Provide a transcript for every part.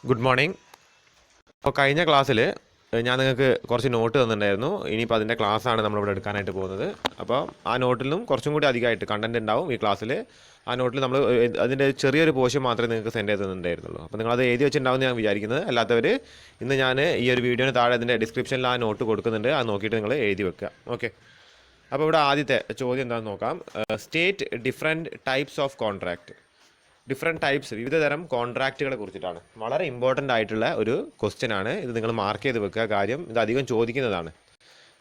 Good morning. അപ്പോൾ കഴിഞ്ഞ ക്ലാസ്സിൽ ഞാൻ നിങ്ങൾക്ക് കുറച്ച് നോട്ട് തന്നിട്ടുണ്ടായിരുന്നു. ഇനിയിപ്പോൾ അതിൻ്റെ ക്ലാസ്സാണ് നമ്മളിവിടെ എടുക്കാനായിട്ട് പോകുന്നത്. അപ്പോൾ ആ നോട്ടിൽ നിന്നും കുറച്ചും കൂടി അധികമായിട്ട് കണ്ടൻറ് ഉണ്ടാവും ഈ ക്ലാസ്സിൽ. ആ നോട്ടിൽ നമ്മൾ അതിൻ്റെ ചെറിയൊരു പോർഷൻ മാത്രമേ നിങ്ങൾക്ക് സെൻഡ് ചെയ്ത് തന്നിട്ടുണ്ടായിരുന്നുള്ളൂ. അപ്പോൾ നിങ്ങളത് എഴുതി വെച്ചിട്ടുണ്ടാവും ഞാൻ വിചാരിക്കുന്നത്. അല്ലാത്തവർ ഇന്ന് ഞാൻ ഈ ഒരു വീഡിയോന് താഴെ അതിൻ്റെ ഡിസ്ക്രിപ്ഷനിൽ ആ നോട്ട് കൊടുക്കുന്നുണ്ട്. അത് നോക്കിയിട്ട് നിങ്ങൾ എഴുതി വെക്കുക. ഓക്കെ. അപ്പോൾ ഇവിടെ ആദ്യത്തെ ചോദ്യം എന്താണെന്ന് നോക്കാം. State different types of contract. Different types, വിവിധ തരം കോൺട്രാക്റ്റുകളെ കുറിച്ചിട്ടാണ്. വളരെ ഇമ്പോർട്ടൻ്റ് ആയിട്ടുള്ള ഒരു ക്വസ്റ്റ്യൻ ആണ് ഇത്. നിങ്ങൾ മാർക്ക് ചെയ്ത് വെക്കുക. കാര്യം ഇത് അധികം ചോദിക്കുന്നതാണ്.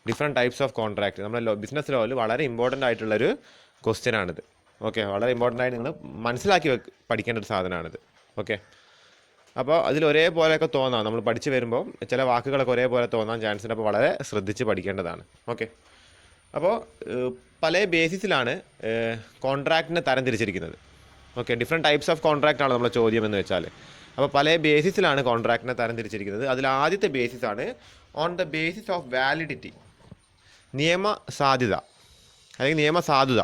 ഡിഫറെൻറ്റ് ടൈപ്സ് ഓഫ് കോൺട്രാക്റ്റ് നമ്മുടെ ബിസിനസ് ലോയിൽ വളരെ ഇമ്പോർട്ടൻ്റ് ആയിട്ടുള്ളൊരു ക്വസ്റ്റ്യൻ ആണിത്. ഓക്കെ, വളരെ ഇമ്പോർട്ടൻ്റ് ആയിട്ട് നിങ്ങൾ മനസ്സിലാക്കി പഠിക്കേണ്ട ഒരു സാധനമാണിത്. ഓക്കെ, അപ്പോൾ അതിൽ ഒരേപോലെയൊക്കെ തോന്നാം. നമ്മൾ പഠിച്ച് വരുമ്പോൾ ചില വാക്കുകളൊക്കെ ഒരേപോലെ തോന്നാൻ ചാൻസ് ഉണ്ട്. അപ്പോൾ വളരെ ശ്രദ്ധിച്ച് പഠിക്കേണ്ടതാണ്. ഓക്കെ, അപ്പോൾ പല ബേസിസിലാണ് കോൺട്രാക്റ്റിനെ തരം തിരിച്ചിരിക്കുന്നത്. Okay, different types of contract ആണ് നമ്മളെ ചോദ്യം എന്ന് വെച്ചാൽ. അപ്പോൾ പല ബേസിസിലാണ് കോൺട്രാക്റ്റിനെ തരം തിരിച്ചിരിക്കുന്നത്. അതിൽ ആദ്യത്തെ ബേസിസാണ് on the basis of validity, നിയമസാധ്യത അല്ലെങ്കിൽ നിയമസാധുത.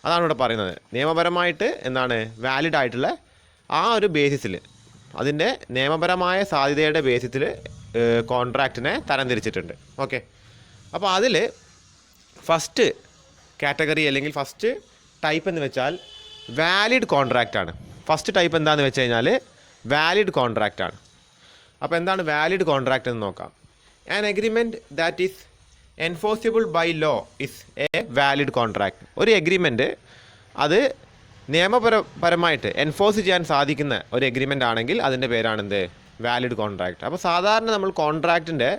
അതാണ് ഇവിടെ പറയുന്നത്. നിയമപരമായിട്ട് എന്താണ് വാലിഡ് ആയിട്ടുള്ള ആ ഒരു ബേസിസിൽ, അതിൻ്റെ നിയമപരമായ സാധ്യതയുടെ ബേസിസിൽ കോൺട്രാക്റ്റിനെ തരം തിരിച്ചിട്ടുണ്ട്. ഓക്കെ, അപ്പോൾ അതിൽ ഫസ്റ്റ് കാറ്റഗറി അല്ലെങ്കിൽ ഫസ്റ്റ് ടൈപ്പ് എന്ന് വെച്ചാൽ വാലിഡ് കോൺട്രാക്റ്റ് ആണ്. ഫസ്റ്റ് ടൈപ്പ് എന്താണെന്ന് വെച്ച് കഴിഞ്ഞാൽ വാലിഡ് കോൺട്രാക്റ്റ് ആണ്. അപ്പോൾ എന്താണ് വാലിഡ് കോൺട്രാക്റ്റ് എന്ന് നോക്കാം. An agreement that is enforceable by law is a valid contract. ഒരു എഗ്രിമെൻറ്റ് അത് നിയമപരമായിട്ട് എൻഫോഴ്സ് ചെയ്യാൻ സാധിക്കുന്ന ഒരു എഗ്രിമെൻ്റ് ആണെങ്കിൽ അതിൻ്റെ പേരാണെന്ത്? Valid contract. അപ്പോൾ സാധാരണ നമ്മൾ കോൺട്രാക്റ്റിൻ്റെ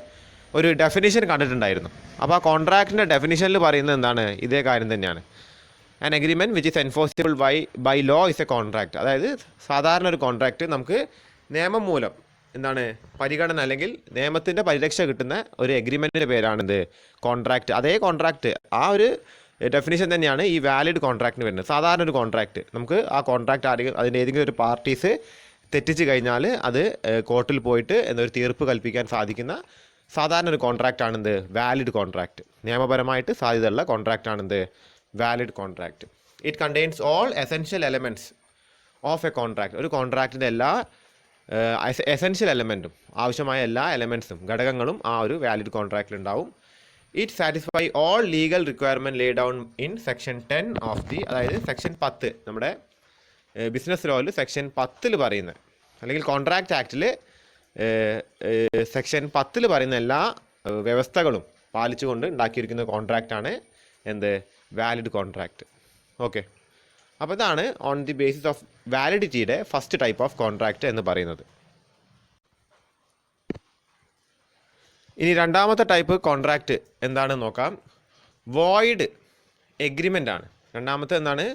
ഒരു ഡെഫിനിഷൻ കണ്ടിട്ടുണ്ടായിരുന്നു. അപ്പോൾ ആ കോൺട്രാക്റ്റിൻ്റെ ഡെഫിനിഷനിൽ പറയുന്നത് എന്താണ്? ഇതേ കാര്യം തന്നെയാണ്. An agreement which is enforceable by law is a contract. അതായത് സാധാരണ ഒരു കോൺട്രാക്റ്റ് നമുക്ക് നിയമം മൂലം എന്താണ് പരിഗണന അല്ലെങ്കിൽ നിയമത്തിൻ്റെ പരിരക്ഷ കിട്ടുന്ന ഒരു എഗ്രിമെൻറ്റിൻ്റെ പേരാണിത് കോൺട്രാക്റ്റ്. അതേ കോൺട്രാക്റ്റ്, ആ ഒരു ഡെഫിനിഷൻ തന്നെയാണ് ഈ വാലിഡ് കോൺട്രാക്റ്റിന് വരുന്നത്. സാധാരണ ഒരു കോൺട്രാക്റ്റ് നമുക്ക് ആ കോൺട്രാക്റ്റ് അതിൻ്റെ ഏതെങ്കിലും ഒരു പാർട്ടീസ് തെറ്റിച്ച് കഴിഞ്ഞാൽ അത് കോർട്ടിൽ പോയിട്ട് എന്നൊരു തീർപ്പ് കൽപ്പിക്കാൻ സാധിക്കുന്ന സാധാരണ ഒരു കോൺട്രാക്റ്റ് ആണെന്ത്? Valid contract. നിയമപരമായിട്ട് സാധ്യതയുള്ള കോൺട്രാക്റ്റ് ആണെന്ത്? Valid contract. It contains all essential elements of a contract. ഒരു കോൺട്രാക്റ്റിൻ്റെ എല്ലാ എസെൻഷ്യൽ എലമെൻറ്റും, ആവശ്യമായ എല്ലാ എലമെൻറ്റ്സും ഘടകങ്ങളും ആ ഒരു വാലിഡ് കോൺട്രാക്റ്റിൽ ഉണ്ടാവും. It satisfy all legal requirement Leh down in section 10 of the, അതായത് സെക്ഷൻ 10 നമ്മുടെ ബിസിനസ് ലോയിൽ സെക്ഷൻ 10 പറയുന്നത്, അല്ലെങ്കിൽ കോൺട്രാക്റ്റ് ആക്റ്റിൽ സെക്ഷൻ 10 പറയുന്ന എല്ലാ വ്യവസ്ഥകളും പാലിച്ചുകൊണ്ട് ഉണ്ടാക്കിയിരിക്കുന്ന കോൺട്രാക്റ്റാണ് എന്ത്? Valid contract. ഓക്കെ, അപ്പോൾ ഇതാണ് ഓൺ ദി ബേസിസ് ഓഫ് വാലിഡിറ്റിയുടെ ഫസ്റ്റ് ടൈപ്പ് ഓഫ് കോൺട്രാക്റ്റ് എന്ന് പറയുന്നത്. ഇനി രണ്ടാമത്തെ ടൈപ്പ് കോൺട്രാക്റ്റ് എന്താണെന്ന് നോക്കാം. വോയിഡ് എഗ്രിമെൻ്റ് ആണ്. രണ്ടാമത്തെ എന്താണ്?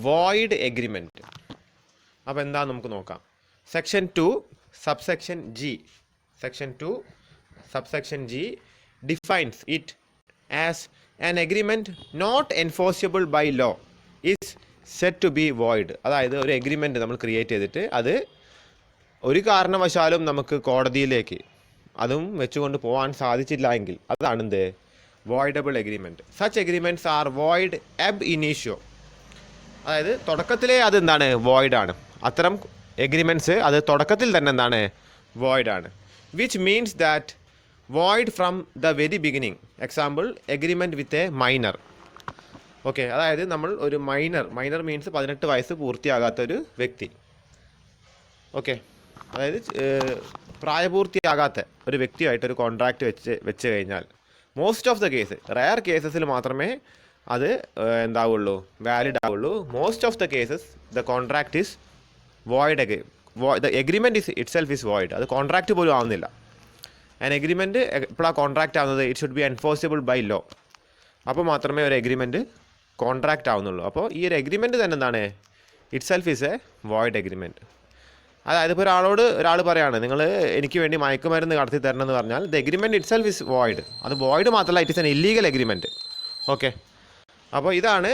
Void agreement. അപ്പോൾ എന്താണെന്ന് നമുക്ക് നോക്കാം. Section 2 subsection G, section 2 subsection G defines it as an agreement not enforceable by law is said to be void. അതായത് ഒരു എഗ്രിമെൻറ്റ് നമ്മൾ ക്രിയേറ്റ് ചെയ്തിട്ട് അത് ഒരു കാരണവശാലും നമുക്ക് കോടതിയിലേക്ക് അതും വെച്ചുകൊണ്ട് പോകാൻ സാധിച്ചില്ല എങ്കിൽ അതാണെന്ത്? Voidable agreement. Such agreements are void ab initio. അതായത് തുടക്കത്തിലേ അത് എന്താണ്? വോയിഡാണ്. അത്തരം എഗ്രിമെൻറ്റ്സ് അത് തുടക്കത്തിൽ തന്നെ എന്താണ്? വോയിഡാണ്. Which means that void from the very beginning. Example agreement with a minor. Okay, അതായത് നമ്മൾ ഒരു മൈനർ മീൻസ് 18 വയസ്സ് പൂർത്തിയാകാത്തൊരു വ്യക്തി. ഓക്കെ, അതായത് പ്രായപൂർത്തിയാകാത്ത ഒരു വ്യക്തിയായിട്ടൊരു കോൺട്രാക്റ്റ് വെച്ച് കഴിഞ്ഞാൽ most of the case, rare കേസസിൽ മാത്രമേ അത് എന്താവുള്ളൂ? വാലിഡ് ആവുള്ളൂ. Most of the cases the contract is void. The agreement is itself is void. അത് കോൺട്രാക്റ്റ് പോലും ആവുന്നില്ല. ആൻ എഗ്രിമെൻറ്റ് എപ്പോഴാണ് കോൺട്രാക്റ്റ് ആവുന്നത്? It should be enforceable by law. അപ്പോൾ മാത്രമേ ഒരു എഗ്രിമെൻറ്റ് കോൺട്രാക്റ്റ് ആവുന്നുള്ളൂ. അപ്പോൾ ഈ ഒരു എഗ്രിമെൻറ്റ് തന്നെ എന്താണ്? It self is A void agreement. അതായത് ഇപ്പോൾ ഒരാൾ പറയാണ് നിങ്ങൾ എനിക്ക് വേണ്ടി മയക്കുമരുന്ന് കടത്തി തരണം എന്ന് പറഞ്ഞാൽ the agreement it self is void. അത് വോയിഡ് മാത്രമല്ല, it is an illegal agreement. Okay, അപ്പോൾ ഇതാണ്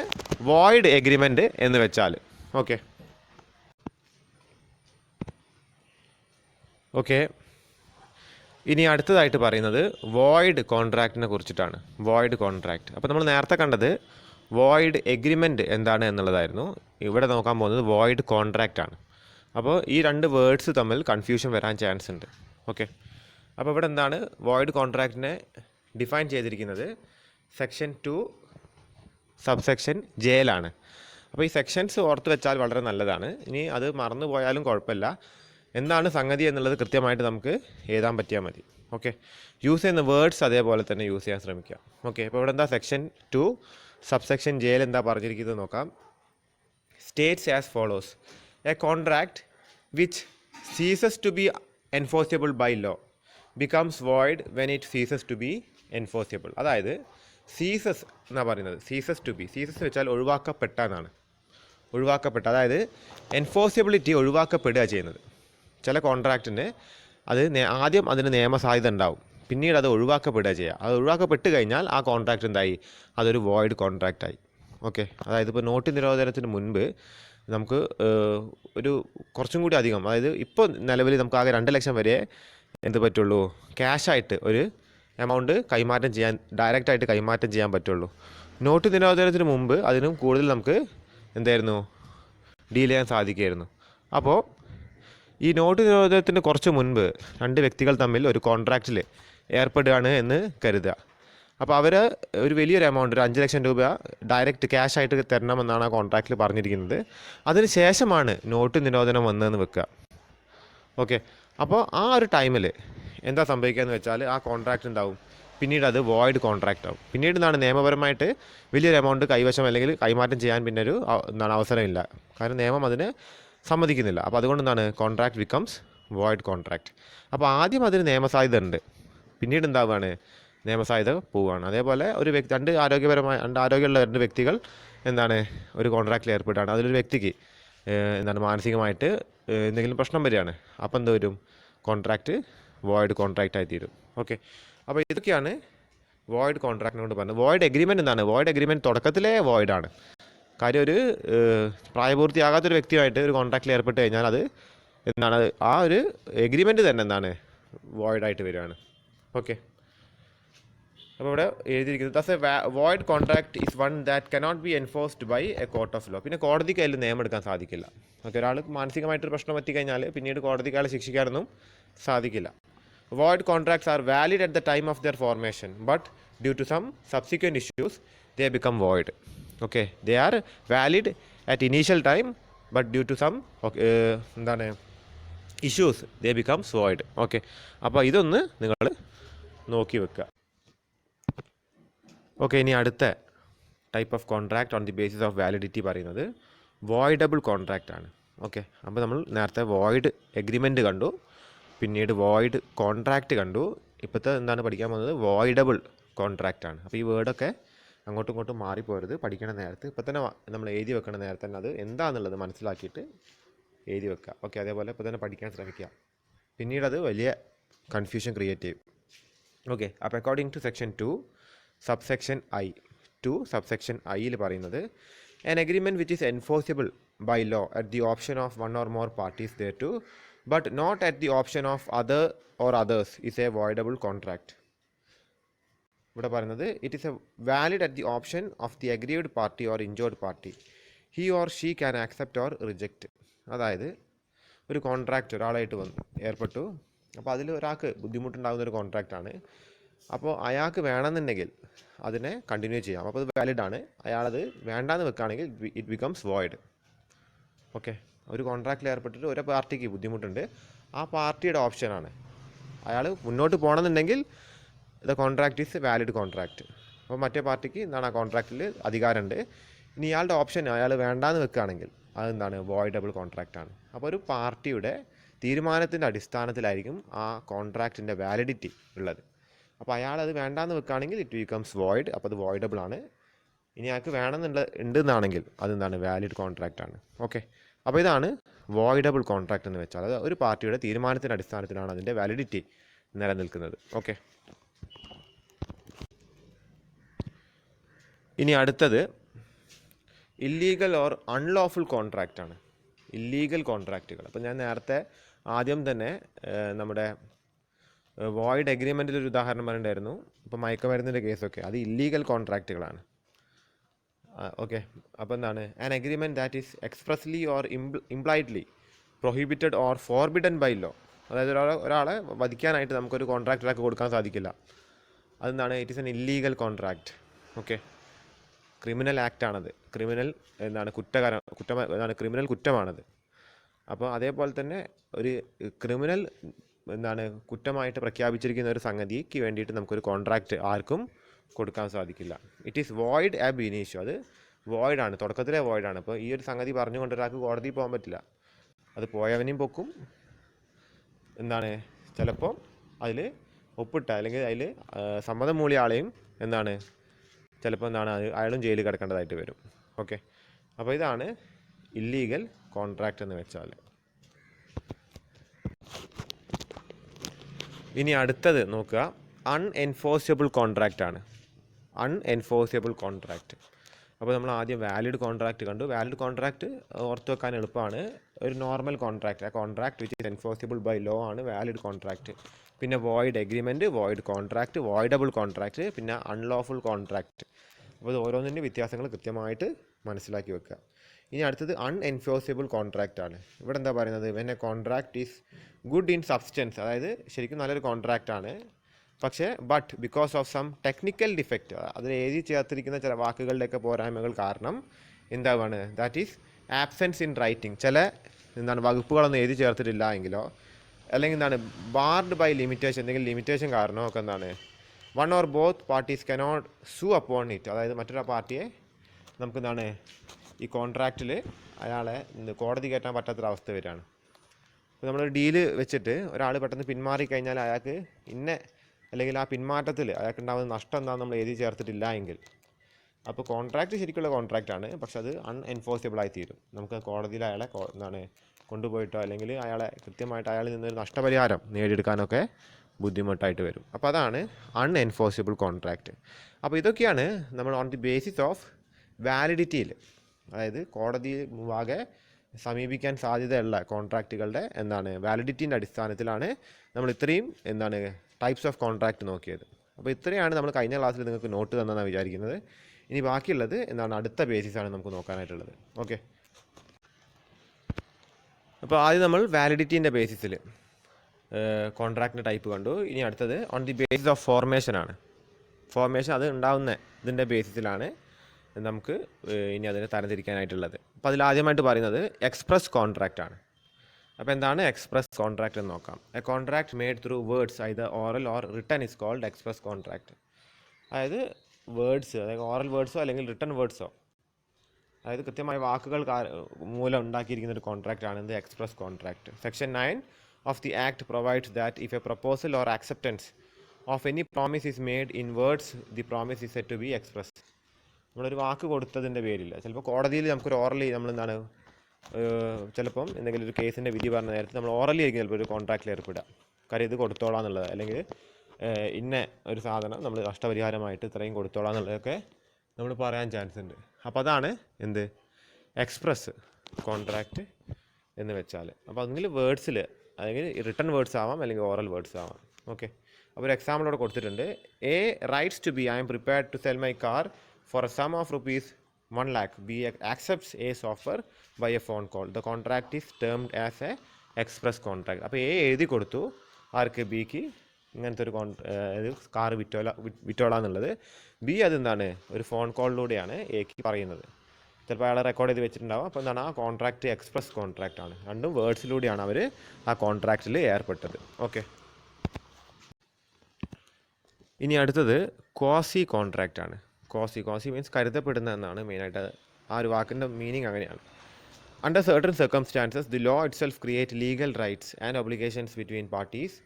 വോയിഡ് എഗ്രിമെൻറ്റ് എന്ന് വെച്ചാൽ. ഓക്കെ ഓക്കെ ഇനി അടുത്തതായിട്ട് പറയുന്നത് വോയിഡ് കോൺട്രാക്റ്റിനെ കുറിച്ചിട്ടാണ്. Void contract. അപ്പോൾ നമ്മൾ നേരത്തെ കണ്ടത് വോയിഡ് എഗ്രിമെൻറ്റ് എന്താണ് എന്നുള്ളതായിരുന്നു. ഇവിടെ നോക്കാൻ പോകുന്നത് വോയിഡ് കോൺട്രാക്റ്റ് ആണ്. അപ്പോൾ ഈ രണ്ട് വേർഡ്സ് തമ്മിൽ കൺഫ്യൂഷൻ വരാൻ ചാൻസ് ഉണ്ട്. ഓക്കെ, അപ്പോൾ ഇവിടെ എന്താണ് വോയിഡ് കോൺട്രാക്റ്റിനെ ഡിഫൈൻ ചെയ്തിരിക്കുന്നത് സെക്ഷൻ 2 സബ്സെക്ഷൻ ജെയിലാണ്. അപ്പോൾ ഈ സെക്ഷൻസ് ഓർത്ത് വെച്ചാൽ വളരെ നല്ലതാണ്. ഇനി അത് മറന്നു പോയാലും കുഴപ്പമില്ല. എന്താണ് സംഗതി എന്നുള്ളത് കൃത്യമായിട്ട് നമുക്ക് എഴുതാൻ പറ്റിയാൽ മതി. ഓക്കെ, യൂസ് ചെയ്യുന്ന വേർഡ്സ് അതേപോലെ തന്നെ യൂസ് ചെയ്യാൻ ശ്രമിക്കുക. ഓക്കെ, ഇപ്പോൾ ഇവിടെ എന്താ സെക്ഷൻ 2 സബ്സെക്ഷൻ ജെയിൽ എന്താ പറഞ്ഞിരിക്കുന്നത് നോക്കാം. States as follows: a contract which ceases to be enforceable by law becomes void when it ceases to be enforceable. അതായത് സീസസ് എന്നാണ് പറയുന്നത്. സീസസ് ടു ബി, സീസസ് വെച്ചാൽ ഒഴിവാക്കപ്പെട്ട എന്നാണ്. ഒഴിവാക്കപ്പെട്ട, അതായത് എൻഫോഴ്സിബിലിറ്റി ഒഴിവാക്കപ്പെടുക ചെയ്യുന്നത്. ചില കോൺട്രാക്റ്റിന് അത് ആദ്യം അതിന് നിയമസാധ്യത ഉണ്ടാവും, പിന്നീട് അത് ഒഴിവാക്കപ്പെടുക ചെയ്യുക. അത് ഒഴിവാക്കപ്പെട്ട് കഴിഞ്ഞാൽ ആ കോൺട്രാക്റ്റ് എന്തായി? അതൊരു വോയിഡ് കോൺട്രാക്റ്റായി. ഓക്കെ, അതായത് ഇപ്പോൾ നോട്ട് നിരോധനത്തിന് മുൻപ് നമുക്ക് ഒരു കുറച്ചും കൂടി അധികം, അതായത് ഇപ്പോൾ നിലവിൽ നമുക്ക് ആകെ 2 ലക്ഷം വരെ എന്ത് പറ്റുള്ളൂ, ക്യാഷായിട്ട് ഒരു എമൗണ്ട് കൈമാറ്റം ചെയ്യാൻ, ഡയറക്റ്റായിട്ട് കൈമാറ്റം ചെയ്യാൻ പറ്റുള്ളൂ. നോട്ട് നിരോധനത്തിന് മുമ്പ് അതിനും കൂടുതൽ നമുക്ക് എന്തായിരുന്നു, ഡീൽ ചെയ്യാൻ സാധിക്കുമായിരുന്നു. അപ്പോൾ ഈ നോട്ട് നിരോധനത്തിന് കുറച്ച് മുൻപ് 2 വ്യക്തികൾ തമ്മിൽ ഒരു കോൺട്രാക്റ്റിൽ ഏർപ്പെടുകയാണ് എന്ന് കരുതുക. അപ്പോൾ അവർ ഒരു വലിയൊരു എമൗണ്ട്, ഒരു 5 ലക്ഷം രൂപ ഡയറക്റ്റ് ക്യാഷായിട്ട് തരണമെന്നാണ് ആ കോൺട്രാക്റ്റിൽ പറഞ്ഞിരിക്കുന്നത്. അതിന് ശേഷമാണ് നോട്ട് നിരോധനം വന്നതെന്ന് വെക്കുക. ഓക്കെ, അപ്പോൾ ആ ഒരു ടൈമിൽ എന്താ സംഭവിക്കുകയെന്ന് വെച്ചാൽ ആ കോൺട്രാക്റ്റ് ഉണ്ടാവും, പിന്നീട് അത് വോയിഡ് കോൺട്രാക്റ്റ് ആവും. പിന്നീട് എന്താണ്, നിയമപരമായിട്ട് വലിയൊരു എമൗണ്ട് കൈവശം അല്ലെങ്കിൽ കൈമാറ്റം ചെയ്യാൻ പിന്നെ ഒരു അവസരമില്ല, കാരണം നിയമം അതിന് സമ്മതിക്കുന്നില്ല. അപ്പോൾ അതുകൊണ്ട് എന്താണ്, കോൺട്രാക്റ്റ് ബിക്കംസ് വോയിഡ് കോൺട്രാക്റ്റ്. അപ്പോൾ ആദ്യം അതിന് നിയമസാധ്യത ഉണ്ട്, പിന്നീട് എന്താവുകയാണ്, നിയമസാധ്യത പോവുകയാണ്. അതേപോലെ ഒരു വ്യക്തി, 2 ആരോഗ്യമുള്ള 2 വ്യക്തികൾ എന്താണ് ഒരു കോൺട്രാക്റ്റിൽ ഏർപ്പെടുകയാണ്. അതിലൊരു വ്യക്തിക്ക് എന്താണ് മാനസികമായിട്ട് എന്തെങ്കിലും പ്രശ്നം വരികയാണ്. അപ്പോൾ എന്ത് വരും, കോൺട്രാക്റ്റ് വോയിഡ് കോൺട്രാക്റ്റ് ആയി തീരും. ഓക്കെ, അപ്പോൾ ഇതൊക്കെയാണ് വോയിഡ് കോൺട്രാക്റ്റിനെ കൊണ്ട് പറഞ്ഞത്. വോയിഡ് എഗ്രിമെൻറ്റ് എന്താണ്, വോയിഡ് എഗ്രിമെൻറ്റ് തുടക്കത്തിലേ വോയിഡാണ്. കാര്യം ഒരു പ്രായപൂർത്തിയാകാത്തൊരു വ്യക്തിയുമായിട്ട് ഒരു കോൺട്രാക്റ്റിൽ ഏർപ്പെട്ട് കഴിഞ്ഞാൽ അത് എന്താണ്, ആ ഒരു എഗ്രിമെൻറ്റ് തന്നെ എന്താണ് വോയിഡായിട്ട് വരികയാണ്. ഓക്കെ, അപ്പോൾ ഇവിടെ എഴുതിയിരിക്കുന്നത് thus a void contract is one that cannot be enforced by a court of law. പിന്നെ കോടതിക്ക് അതിൽ നിയമം എടുക്കാൻ സാധിക്കില്ല. ഓക്കെ, ഒരാൾ മാനസികമായിട്ടൊരു പ്രശ്നം പറ്റിക്കഴിഞ്ഞാൽ പിന്നീട് കോടതിക്ക് അയാളെ ശിക്ഷിക്കാനൊന്നും സാധിക്കില്ല. Void contracts are valid at the time of their formation, but due to some subsequent issues they become void. Okay, they are valid at initial time, but due to some എന്താണ് issues they becomes void. Okay, അപ്പോൾ ഇതൊന്ന് നിങ്ങൾ നോക്കി വെക്കുക. Okay, ഇനി അടുത്ത type of contract on the basis of validity പറയുന്നത് voidable contract ആണ്. ഓക്കെ, അപ്പോൾ നമ്മൾ നേരത്തെ വോയിഡ് എഗ്രിമെൻറ്റ് കണ്ടു, പിന്നീട് വോയിഡ് കോൺട്രാക്റ്റ് കണ്ടു, ഇപ്പോഴത്തെ എന്താണ് പഠിക്കാൻ പോകുന്നത്, വോയിഡബിൾ കോൺട്രാക്റ്റ് ആണ്. അപ്പോൾ ഈ വേർഡൊക്കെ അങ്ങോട്ടും ഇങ്ങോട്ടും മാറിപ്പോരുത്. പഠിക്കണ നേരത്ത് ഇപ്പോൾ തന്നെ നമ്മൾ എഴുതി വെക്കണ നേരത്തെ തന്നെ അത് എന്താണെന്നുള്ളത് മനസ്സിലാക്കിയിട്ട് എഴുതി വെക്കുക. ഓക്കെ, അതേപോലെ ഇപ്പോൾ തന്നെ പഠിക്കാൻ ശ്രമിക്കുക, പിന്നീട് അത് വലിയ കൺഫ്യൂഷൻ ക്രിയേറ്റ് ചെയ്യും. ഓക്കെ, അപ്പോൾ according to section 2 subsection I 2 subsection ഐയിൽ പറയുന്നത് an agreement which is enforceable by law at the option of one or more parties thereto but not at the option of other or others is a voidable contract. ഇവിടെ പറയുന്നത് it is A valid at the option of the agreed party or injured party, he or she can accept or reject. അതായത് ഒരു contract ഒരാളായിട്ട് ഏർപ്പെട്ടു, അപ്പോൾ അതിൽ ഒരാൾക്ക് ബുദ്ധിമുട്ടുണ്ടാകുന്ന ഒരു കോൺട്രാക്റ്റാണ്. അപ്പോൾ അയാൾക്ക് വേണമെന്നുണ്ടെങ്കിൽ അതിനെ കണ്ടിന്യൂ ചെയ്യാം, അപ്പോൾ അത് വാലിഡാണ്. അയാളത് വേണ്ടാന്ന് വെക്കുകയാണെങ്കിൽ ഇറ്റ് ബിക്കംസ് വോയിഡ്. ഓക്കെ, ഒരു കോൺട്രാക്റ്റിൽ ഏർപ്പെട്ടിട്ട് ഒരു പാർട്ടിക്ക് ബുദ്ധിമുട്ടുണ്ട്, ആ പാർട്ടിയുടെ ഓപ്ഷനാണ്. അയാൾ മുന്നോട്ട് പോകണമെന്നുണ്ടെങ്കിൽ the contract is valid contract. അപ്പോൾ മറ്റേ പാർട്ടിക്ക് എന്താണ് ആ കോൺട്രാക്റ്റിൽ അധികാരമുണ്ട്. ഇനി ഇയാളുടെ ഓപ്ഷൻ അയാൾ വേണ്ടാന്ന് വെക്കുകയാണെങ്കിൽ അതെന്താണ് വോയിഡബിൾ കോൺട്രാക്റ്റാണ്. അപ്പോൾ ഒരു പാർട്ടിയുടെ തീരുമാനത്തിൻ്റെ അടിസ്ഥാനത്തിലായിരിക്കും ആ കോൺട്രാക്റ്റിൻ്റെ വാലിഡിറ്റി ഉള്ളത്. അപ്പോൾ അയാൾ അത് വേണ്ടാന്ന് വെക്കുകയാണെങ്കിൽ ഇറ്റ് ബിക്കംസ് വോയിഡ്, അപ്പോൾ അത് വോയിഡബിൾ ആണ്. ഇനി അയാൾക്ക് ഉണ്ടെന്നാണെങ്കിൽ അതെന്താണ് വാലിഡ് കോൺട്രാക്റ്റ് ആണ്. ഓക്കെ, അപ്പോൾ ഇതാണ് വോയിഡബിൾ കോൺട്രാക്റ്റ് എന്ന് വെച്ചാൽ അത് ഒരു പാർട്ടിയുടെ തീരുമാനത്തിൻ്റെ അടിസ്ഥാനത്തിലാണ് അതിൻ്റെ വാലിഡിറ്റി നിലനിൽക്കുന്നത്. ഓക്കെ, ഇനി അടുത്തത് ഇല്ലീഗൽ ഓർ അൺലോഫുൾ കോൺട്രാക്റ്റ് ആണ്. ഇല്ലീഗൽ കോൺട്രാക്റ്റുകൾ, അപ്പോൾ ഞാൻ നേരത്തെ ആദ്യം തന്നെ നമ്മുടെ വോയിഡ് എഗ്രിമെൻറ്റിൽ ഒരു ഉദാഹരണം പറഞ്ഞിട്ടുണ്ടായിരുന്നു. ഇപ്പോൾ മയക്കുമരുന്നിൻ്റെ കേസൊക്കെ അത് ഇല്ലീഗൽ കോൺട്രാക്റ്റുകളാണ്. ഓക്കെ, അപ്പോൾ എന്താണ് an agreement that is expressly or impliedly prohibited or forbidden by law. അതായത് ഒരാളെ വധിക്കാനായിട്ട് നമുക്കൊരു കോൺട്രാക്റ്റ് കൊടുക്കാൻ സാധിക്കില്ല. അതെന്താണ്? It is an illegal contract. Okay, criminal ആക്റ്റാണത്. ക്രിമിനൽ ക്രിമിനൽ കുറ്റമാണത്. അപ്പോൾ അതേപോലെ തന്നെ ഒരു ക്രിമിനൽ കുറ്റമായിട്ട് പ്രഖ്യാപിച്ചിരിക്കുന്ന ഒരു സംഗതിക്ക് വേണ്ടിയിട്ട് നമുക്കൊരു കോൺട്രാക്റ്റ് ആർക്കും കൊടുക്കാൻ സാധിക്കില്ല. It is void ab initio. അത് വോയിഡാണ്, തുടക്കത്തിലെ വോയിഡാണ്. അപ്പോൾ ഈ ഒരു സംഗതി പറഞ്ഞുകൊണ്ട് ഒരാൾക്ക് കോടതിയിൽ പോകാൻ പറ്റില്ല. അത് പോയവനെയും പൊക്കും, ചിലപ്പോൾ അതിൽ ഒപ്പിട്ട അല്ലെങ്കിൽ അതിൽ സമ്മതം മൂളിയ ആളെയും ചിലപ്പോൾ അയാളും ജയിലിൽ കിടക്കേണ്ടതായിട്ട് വരും. ഓക്കെ, അപ്പോൾ ഇതാണ് ഇല്ലീഗൽ കോൺട്രാക്റ്റ് എന്ന് വെച്ചാൽ. ഇനി അടുത്തത് നോക്കുക, അൺഎൻഫോഴ്സിബിൾ കോൺട്രാക്റ്റ് ആണ്. Unenforceable contract. അപ്പോൾ നമ്മൾ ആദ്യം വാലിഡ് കോൺട്രാക്റ്റ് കണ്ടു. വാലിഡ് കോൺട്രാക്റ്റ് ഓർത്ത് വെക്കാൻ എളുപ്പമാണ്. ഒരു നോർമൽ കോൺട്രാക്റ്റ്, ആ contract which is enforceable by law ആണ് വാലിഡ് കോൺട്രാക്റ്റ്. പിന്നെ void agreement, void contract, voidable contract, പിന്നെ അൺലോഫുൾ കോൺട്രാക്റ്റ്. അപ്പോൾ ഇത് ഓരോന്നിൻ്റെ വ്യത്യാസങ്ങൾ കൃത്യമായിട്ട് മനസ്സിലാക്കി വെക്കുക. ഇനി അടുത്തത് അൺഎൻഫോഴ്സിബിൾ കോൺട്രാക്റ്റ് ആണ്. ഇവിടെ എന്താ പറയുന്നത്? When a contract is good in substance, അതായത് ശരിക്കും നല്ലൊരു കോൺട്രാക്റ്റ് ആണ്, പക്ഷേ but because of some technical defect, അതിൽ എഴുതി ചേർത്തിരിക്കുന്ന ചില വാക്കുകളുടെയൊക്കെ പോരായ്മകൾ കാരണം എന്താവാണ്? That is absence in writing. ചില വകുപ്പുകളൊന്നും എഴുതി ചേർത്തിട്ടില്ല എങ്കിലോ, അല്ലെങ്കിൽ ബാർഡ് ബൈ ലിമിറ്റേഷൻ, എന്തെങ്കിലും ലിമിറ്റേഷൻ കാരണമോ ഒക്കെ one or both parties cannot sue upon it. അതായത് മറ്റൊരു പാർട്ടിയെ നമുക്ക് ഈ കോൺട്രാക്റ്റിൽ അയാളെ കോടതി കയറ്റാൻ പറ്റാത്തൊരവസ്ഥ വരികയാണ്. ഇപ്പോൾ നമ്മളൊരു ഡീല് വെച്ചിട്ട് ഒരാൾ പെട്ടെന്ന് പിന്മാറിക്കഴിഞ്ഞാൽ അയാൾക്ക് അല്ലെങ്കിൽ ആ പിന്മാറ്റത്തിൽ അയാൾക്ക് ഉണ്ടാകുന്ന നഷ്ടം എന്താണെന്ന് നമ്മൾ എഴുതി ചേർത്തിട്ടില്ല എങ്കിൽ, അപ്പോൾ കോൺട്രാക്റ്റ് ശരിക്കുള്ള കോൺട്രാക്റ്റാണ്, പക്ഷെ അത് അൺഎൻഫോഴ്സിബിളായി തീരും. നമുക്ക് കോടതിയിൽ അയാളെ കൊണ്ടുപോയിട്ടോ അല്ലെങ്കിൽ അയാളെ കൃത്യമായിട്ട് അയാളിൽ നിന്നൊരു നഷ്ടപരിഹാരം നേടിയെടുക്കാനൊക്കെ ബുദ്ധിമുട്ടായിട്ട് വരും. അപ്പോൾ അതാണ് അൺഎൻഫോഴ്സിബിൾ കോൺട്രാക്റ്റ്. അപ്പോൾ ഇതൊക്കെയാണ് നമ്മൾ ഓൺ ദി ബേസിസ് ഓഫ് വാലിഡിറ്റിയിൽ, അതായത് കോടതി മുമ്പാകെ സമീപിക്കാൻ സാധ്യതയുള്ള കോൺട്രാക്റ്റുകളുടെ വാലിഡിറ്റീൻ്റെ അടിസ്ഥാനത്തിലാണ് നമ്മൾ ഇത്രയും ടൈപ്സ് ഓഫ് കോൺട്രാക്റ്റ് നോക്കിയത്. അപ്പോൾ ഇത്രയാണ് നമ്മൾ കഴിഞ്ഞ ക്ലാസ്സിൽ നിങ്ങൾക്ക് നോട്ട് തന്നെന്നാണ് വിചാരിക്കുന്നത്. ഇനി ബാക്കിയുള്ളത് അടുത്ത ബേസിസാണ് നമുക്ക് നോക്കാനായിട്ടുള്ളത്. ഓക്കെ, അപ്പോൾ ആദ്യം നമ്മൾ വാലിഡിറ്റീൻ്റെ ബേസിസിൽ കോൺട്രാക്റ്റിൻ്റെ ടൈപ്പ് കണ്ടു. ഇനി അടുത്തത് ഓൺ ദി ബേസിസ് ഓഫ് ഫോർമേഷനാണ്. ഫോർമേഷൻ അത് ഉണ്ടാവുന്ന ഇതിൻ്റെ ബേസിസിലാണ് നമുക്ക് ഇനി അതിനെ തരംതിരിക്കാനായിട്ടുള്ളത്. അപ്പോൾ അതിലാദ്യമായിട്ട് പറയുന്നത് എക്സ്പ്രസ് കോൺട്രാക്റ്റ് ആണ്. അപ്പോൾ എന്താണ് എക്സ്പ്രസ് കോൺട്രാക്റ്റ് എന്ന് നോക്കാം. A contract made through words either oral or written is called express contract. അതായത് വേർഡ്സ്, അതായത് ഓറൽ വേർഡ്സോ അല്ലെങ്കിൽ റിട്ടൺ വേർഡ്സോ, അതായത് കൃത്യമായ വാക്കുകൾ മൂലം ഉണ്ടാക്കിയിരിക്കുന്ന ഒരു കോൺട്രാക്റ്റ് ആണ് express contract. Section 9 of the act provides that if a proposal or acceptance of any promise is made in words the promise is said to be express. നമ്മളൊരു വാക്ക് കൊടുത്തതിൻ്റെ പേരില്ല, ചിലപ്പോൾ കോടതിയിൽ നമുക്കൊരു ഓറലി ചിലപ്പം എന്തെങ്കിലും ഒരു കേസിൻ്റെ വിധി പറഞ്ഞ നേരത്തെ നമ്മൾ ഓറലി ആയിരിക്കും ചിലപ്പോൾ ഒരു കോൺട്രാക്റ്റിൽ ഏർപ്പെടുക. കാര്യം ഇത് കൊടുത്തോളാം എന്നുള്ളത്, അല്ലെങ്കിൽ ഇന്ന ഒരു സാധനം നമ്മൾ നഷ്ടപരിഹാരമായിട്ട് ഇത്രയും കൊടുത്തോളാം എന്നുള്ളതൊക്കെ നമ്മൾ പറയാൻ ചാൻസ് ഉണ്ട്. അപ്പോൾ അതാണ് എക്സ്പ്രസ് കോൺട്രാക്റ്റ് എന്ന് വെച്ചാൽ. അപ്പോൾ അതിൽ വേർഡ്സിൽ അല്ലെങ്കിൽ റിട്ടൺ വേർഡ്സ് ആവാം അല്ലെങ്കിൽ ഓറൽ വേർഡ്സ് ആവാം. ഓക്കെ, അപ്പോൾ ഒരു എക്സാമ്പിൾ ഇവിടെ കൊടുത്തിട്ടുണ്ട്. A writes to B I am prepared to sell my car for a sum of rupees 1 lakh. B accepts A's offer by a phone call. The contract is termed as a express contract. അപ്പോൾ A എഴുതി കൊടുത്തു ആർക്ക്? ബിക്ക്, ഇങ്ങനത്തെ ഒരു car വിറ്റോളാം എന്നുള്ളത്. B ഒരു phone കോളിലൂടെയാണ് എക്ക് പറയുന്നത്. ചിലപ്പോൾ അയാളെ റെക്കോർഡ് ചെയ്ത് വെച്ചിട്ടുണ്ടാവും. അപ്പോൾ ആ കോൺട്രാക്റ്റ് എക്സ്പ്രസ് കോൺട്രാക്റ്റ് ആണ്. രണ്ടും വേർഡ്സിലൂടെയാണ് അവർ ആ കോൺട്രാക്റ്റിൽ ഏർപ്പെട്ടത്. ഓക്കെ, ഇനി അടുത്തത് ക്വാസി കോൺട്രാക്റ്റ് ആണ്. കോസി മീൻസ് കരുതപ്പെടുന്ന എന്നാണ് മെയിനായിട്ട്. ആ ഒരു വാക്കിൻ്റെ മീനിങ് അങ്ങനെയാണ്. Under certain circumstances the law itself create legal rights and obligations between parties.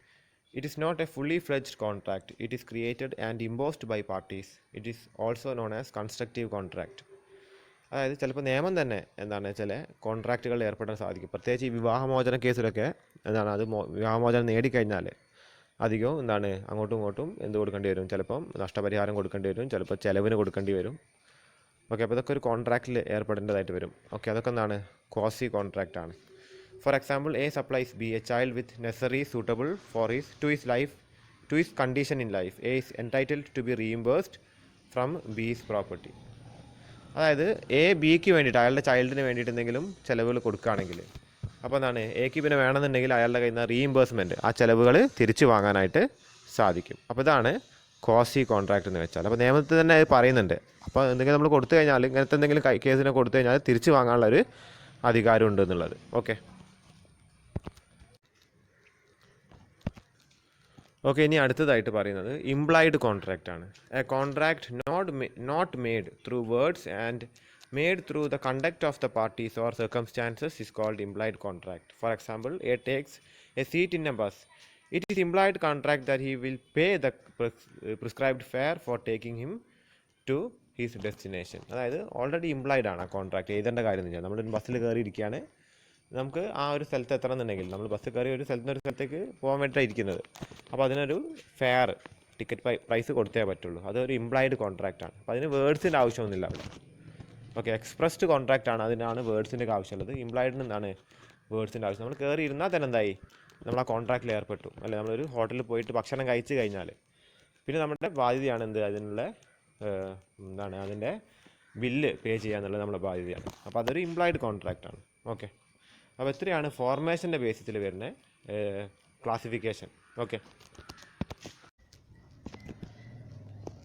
It is not a fully fledged contract. It is created and imposed by parties. It is also known as constructive contract. അതായത് ചിലപ്പോൾ നിയമം തന്നെ ചില കോൺട്രാക്റ്റുകളിൽ ഏർപ്പെടാൻ സാധിക്കും. പ്രത്യേകിച്ച് ഈ വിവാഹമോചന കേസിലൊക്കെ അത് വിവാഹമോചനം നേടിക്കഴിഞ്ഞാൽ അധികവും അങ്ങോട്ടും ഇങ്ങോട്ടും എന്ത് കൊടുക്കേണ്ടി വരും? ചിലപ്പം നഷ്ടപരിഹാരം കൊടുക്കേണ്ടി വരും, ചിലപ്പോൾ ചിലവിന് കൊടുക്കേണ്ടി വരും. ഓക്കെ, അപ്പോൾ ഇതൊക്കെ ഒരു കോൺട്രാക്റ്റിൽ ഏർപ്പെടേണ്ടതായിട്ട് വരും. ഓക്കെ, അതൊക്കെ ക്വാസി കോൺട്രാക്റ്റ് ആണ്. For example, A supplies B a child with necessary suitable for to his condition in life. A is entitled to be reimbursed from B's property. അതായത് എ ബിക്ക് വേണ്ടിയിട്ട്, അയാളുടെ ചൈൽഡിന് വേണ്ടിയിട്ട് എന്തെങ്കിലും ചിലവുകൾ കൊടുക്കുകയാണെങ്കിൽ അപ്പോൾ എന്താണ് എക്ക് പിന്നെ വേണമെന്നുണ്ടെങ്കിൽ അയാളുടെ കയ്യിൽ നിന്ന് റീഇംബേഴ്സ്മെൻറ്റ് ആ ചിലവുകൾ തിരിച്ചു വാങ്ങാനായിട്ട് സാധിക്കും. അപ്പോൾ ഇതാണ് ക്വാസി കോൺട്രാക്റ്റ് എന്ന് വെച്ചാൽ. അപ്പോൾ നിയമത്തിൽ തന്നെ അത് പറയുന്നുണ്ട്. അപ്പോൾ എന്തെങ്കിലും നമ്മൾ കൊടുത്തു കഴിഞ്ഞാൽ ഇങ്ങനത്തെ എന്തെങ്കിലും കേസിനെ കൊടുത്തു കഴിഞ്ഞാൽ തിരിച്ചു വാങ്ങാനുള്ളൊരു അധികാരം ഉണ്ട് എന്നുള്ളത്. ഓക്കെ ഇനി അടുത്തതായിട്ട് പറയുന്നത് ഇംപ്ലൈഡ് കോൺട്രാക്റ്റ് ആണ്. A contract not made through words and made through the conduct of the parties or circumstances is called implied contract. For example, A takes a seat in a bus. It is implied contract that he will pay the prescribed fare for taking him to his destination. അതായത് already implied ആണ് ആ contract. എഴുതേണ്ട കാര്യം എന്ന് വെച്ചാൽ നമ്മളൊരു ബസ്സിൽ കയറിയിരിക്കുകയാണ്, നമുക്ക് ആ ഒരു സ്ഥലത്ത് എത്തണമെന്നുണ്ടെങ്കിൽ നമ്മൾ ബസ് കയറി ഒരു സ്ഥലത്ത് നിന്ന് ഒരു സ്ഥലത്തേക്ക് പോകാൻ വേണ്ടിയിട്ടാണ് ഇരിക്കുന്നത്. അപ്പോൾ അതിനൊരു ഫെയർ ടിക്കറ്റ് പ്രൈസ് കൊടുത്തേ പറ്റുള്ളൂ. അതൊരു ഇംപ്ലൈഡ് കോൺട്രാക്റ്റ് ആണ്. അപ്പോൾ അതിന് വേർഡ്സിൻ്റെ ആവശ്യമൊന്നുമില്ല അവിടെ. എക്സ്പ്രസ്ഡ് കോൺട്രാക്റ്റ് ആണ്, അതിനാണ് വേർഡ്സിൻ്റെ ആവശ്യമുള്ളത്. ഇംപ്ലൈഡിന് എന്താണ് വേർഡ്സിൻ്റെ ആവശ്യം. നമ്മൾ കയറി ഇരുന്നാൽ തന്നെ എന്തായി, നമ്മൾ ആ കോൺട്രാക്റ്റിൽ ഏർപ്പെട്ടു അല്ലെ. നമ്മളൊരു ഹോട്ടലിൽ പോയിട്ട് ഭക്ഷണം കഴിച്ച് കഴിഞ്ഞാൽ പിന്നെ നമ്മുടെ ബാധ്യതയാണ് എന്ത്, അതിനുള്ള എന്താണ് അതിൻ്റെ ബില്ല് പേ ചെയ്യുക എന്നുള്ളത് നമ്മുടെ ബാധ്യതയാണ്. അപ്പോൾ അതൊരു ഇംപ്ലൈഡ് കോൺട്രാക്റ്റ് ആണ്. അപ്പോൾ ഇത്രയാണ് ഫോർമേഷൻ്റെ ബേസിസിൽ വരുന്ന ക്ലാസിഫിക്കേഷൻ.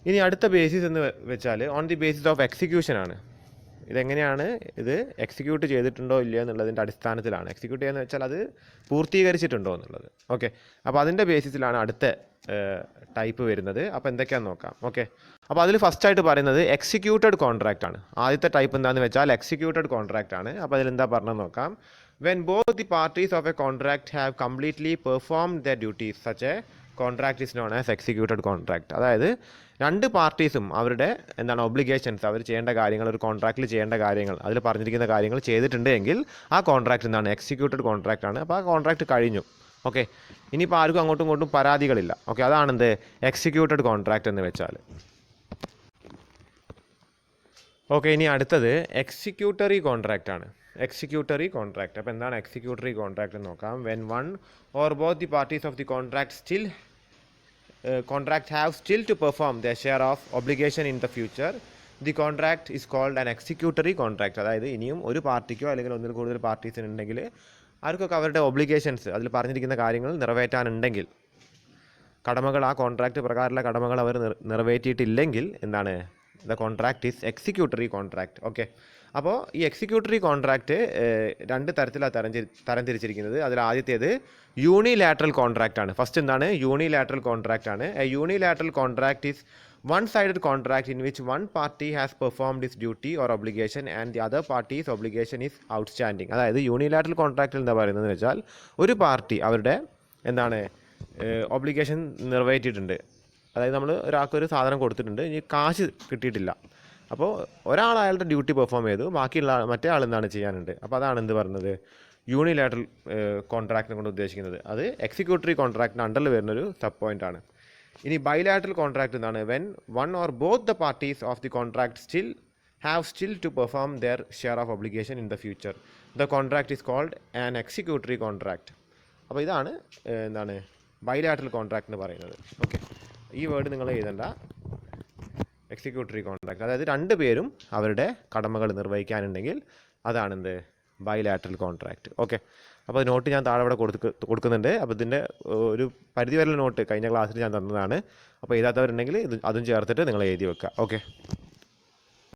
ഇനി അടുത്ത ബേസിസ് എന്ന് വെച്ചാൽ on the basis of execution ആണ്. ഇതെങ്ങനെയാണ് ഇത് എക്സിക്യൂട്ട് ചെയ്തിട്ടുണ്ടോ ഇല്ലയോ എന്നുള്ളതിൻ്റെ അടിസ്ഥാനത്തിലാണ്. എക്സിക്യൂട്ട് ചെയ്യുക എന്ന് വെച്ചാൽ അത് പൂർത്തീകരിച്ചിട്ടുണ്ടോ എന്നുള്ളത്. അപ്പോൾ അതിൻ്റെ ബേസിസിലാണ് അടുത്ത ടൈപ്പ് വരുന്നത്. അപ്പോൾ എന്തൊക്കെയാണെന്ന് നോക്കാം. അപ്പോൾ അതിൽ ഫസ്റ്റായിട്ട് പറയുന്നത് എക്സിക്യൂട്ടഡ് കോൺട്രാക്റ്റ് ആണ്. ആദ്യത്തെ ടൈപ്പ് എന്താണെന്ന് വെച്ചാൽ എക്സിക്യൂട്ടഡ് കോൺട്രാക്റ്റ് ആണ്. അപ്പോൾ അതിലെന്താ പറഞ്ഞത് നോക്കാം. When both the parties of a contract have completely performed their duties, such a contract is known as executed contract. അതായത് രണ്ട് പാർട്ടീസും അവരുടെ എന്താണ് ഒബ്ലിഗേഷൻസ്, അവർ ചെയ്യേണ്ട കാര്യങ്ങൾ, ഒരു കോൺട്രാക്റ്റിൽ ചെയ്യേണ്ട കാര്യങ്ങൾ, അതിൽ പറഞ്ഞിരിക്കുന്ന കാര്യങ്ങൾ ചെയ്തിട്ടുണ്ട് എങ്കിൽ ആ കോൺട്രാക്റ്റ് എന്താണ് എക്സിക്യൂട്ടഡ് കോൺട്രാക്റ്റ് ആണ്. അപ്പോൾ ആ കോൺട്രാക്റ്റ് കഴിഞ്ഞു. ഇനിയിപ്പോൾ ആർക്കും അങ്ങോട്ടും ഇങ്ങോട്ടും പരാതികളില്ല. അതാണെന്ത് എക്സിക്യൂട്ടഡ് കോൺട്രാക്റ്റ് എന്ന് വെച്ചാൽ. ഇനി അടുത്തത് എക്സിക്യൂട്ടറി കോൺട്രാക്റ്റ് ആണ്. Executory contract. അപ്പോൾ എന്താണ് എക്സിക്യൂട്ടറി കോൺട്രാക്റ്റ് എന്ന് നോക്കാം. When one or both the parties of the contract have still to perform their share of obligation in the future, the contract is called an executory contract. അതായത് ഇനിയും ഒരു പാർട്ടിക്കോ അല്ലെങ്കിൽ ഒന്നിൽ കൂടുതൽ പാർട്ടീസിന് ഉണ്ടെങ്കിൽ ആർക്കൊക്കെ അവരുടെ ഒബ്ലിഗേഷൻസ്, അതിൽ പറഞ്ഞിരിക്കുന്ന കാര്യങ്ങൾ നിറവേറ്റാനുണ്ടെങ്കിൽ, കടമകൾ, ആ കോൺട്രാക്റ്റ് പ്രകാരമുള്ള കടമകൾ അവർ നിറവേറ്റിയിട്ടില്ലെങ്കിൽ എന്താണ് the contract is executory contract. അപ്പോൾ ഈ എക്സിക്യൂട്ടറി കോൺട്രാക്റ്റ് രണ്ട് തരത്തിലാണ് തരംതിരിച്ചിരിക്കുന്നത്. അതിൽ ആദ്യത്തേത് യൂണിലാറ്ററൽ കോൺട്രാക്റ്റ് ആണ്. ഫസ്റ്റ് എന്താണ് യൂണിലാറ്ററൽ കോൺട്രാക്റ്റ് ആണ്. A unilateral contract is one sided contract in which one party has performed is duty or obligation and the other parties obligation is outstanding. അതായത് unilateral കോൺട്രാക്റ്റിൽ എന്താ പറയുന്നത് വെച്ചാൽ ഒരു പാർട്ടി അവരുടെ എന്താണ് ഒബ്ലിഗേഷൻ നിറവേറ്റിയിട്ടുണ്ട്. അതായത് നമ്മൾ ഒരാൾക്കൊരു സാധനം കൊടുത്തിട്ടുണ്ട്, ഇനി കാശ് കിട്ടിയിട്ടില്ല. അപ്പോൾ ഒരാൾ അയാളുടെ ഡ്യൂട്ടി പെർഫോം ചെയ്തു, ബാക്കിയുള്ള മറ്റേ ആൾ എന്താണ് ചെയ്യാനുണ്ട്. അപ്പോൾ അതാണ് എന്ത് പറയുന്നത് യൂണിലാറ്ററൽ കോൺട്രാക്റ്റിനെ കൊണ്ട് ഉദ്ദേശിക്കുന്നത്. അത് എക്സിക്യൂട്ടറി കോൺട്രാക്റ്റിന് അണ്ടറിൽ വരുന്നൊരു സബ് പോയിന്റ് ആണ്. ഇനി ബൈലാറ്ററൽ കോൺട്രാക്റ്റ് എന്താണ്? When one or both the parties of the contract still to perform their share of obligation in the future, the contract is called an executory contract. അപ്പോൾ ഇതാണ് എന്താണ് bilateral contract എന്ന് പറയുന്നത്. ഈ word നിങ്ങൾ എഴുതണ്ട. Executory contract, അതായത് രണ്ട് പേരും അവരുടെ കടമകൾ നിർവഹിക്കാനുണ്ടെങ്കിൽ അതാണെന്ത് ബൈലാറ്ററൽ കോൺട്രാക്റ്റ്. അപ്പോൾ നോട്ട് ഞാൻ താഴെ ഇവിടെ കൊടുക്കുന്നുണ്ട്. അപ്പോൾ ഇതിൻ്റെ ഒരു പരിധി വരെയുള്ള നോട്ട് കഴിഞ്ഞ ക്ലാസ്സിൽ ഞാൻ തന്നതാണ്. അപ്പോൾ എഴുതാത്തവരുണ്ടെങ്കിൽ അതും ചേർത്തിട്ട് നിങ്ങൾ എഴുതി വെക്കുക.